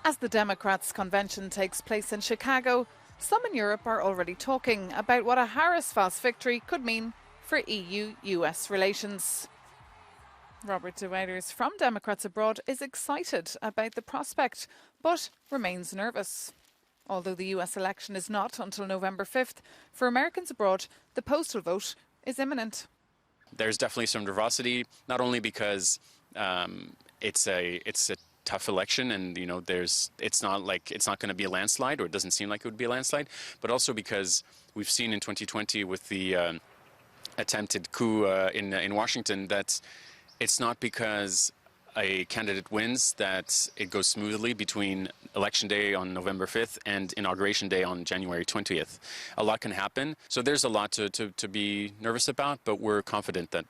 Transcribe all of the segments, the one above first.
As the Democrats' convention takes place in Chicago, some in Europe are already talking about what a Harris-Voss victory could mean for EU-US relations. Robert de Weiders from Democrats Abroad is excited about the prospect, but remains nervous. Although the US election is not until November 5th, for Americans abroad, the postal vote is imminent. There's definitely some nervosity, not only because it's a tough election, and it's not going to be a landslide, or it doesn't seem like it would be a landslide, but also because we've seen in 2020 with the attempted coup in Washington that it's not because a candidate wins that it goes smoothly between Election Day on November 5th and Inauguration Day on January 20th. A lot can happen. So there's a lot to be nervous about, but we're confident that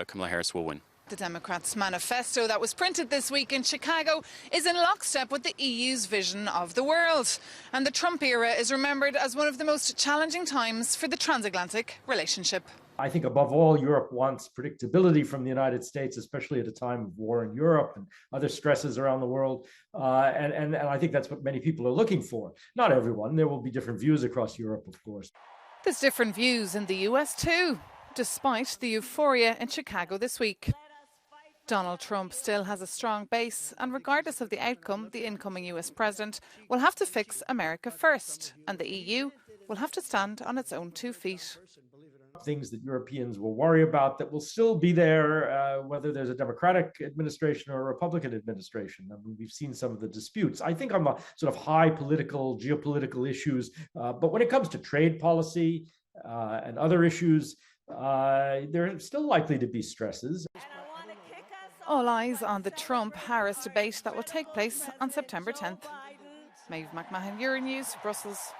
Kamala Harris will win. The Democrats' manifesto that was printed this week in Chicago is in lockstep with the EU's vision of the world. And the Trump era is remembered as one of the most challenging times for the transatlantic relationship. I think above all, Europe wants predictability from the United States, especially at a time of war in Europe and other stresses around the world. And I think that's what many people are looking for. Not everyone. There will be different views across Europe, of course. There's different views in the US too, despite the euphoria in Chicago this week. Donald Trump still has a strong base, and regardless of the outcome, the incoming US president will have to fix America first, and the EU will have to stand on its own 2 feet. Things that Europeans will worry about that will still be there, whether there's a Democratic administration or a Republican administration. I mean, we've seen some of the disputes, I think, on the sort of high political, geopolitical issues. But when it comes to trade policy and other issues, there are still likely to be stresses. All eyes on the Trump-Harris debate that will take place on September 10th. Maeve McMahon, Euronews, Brussels.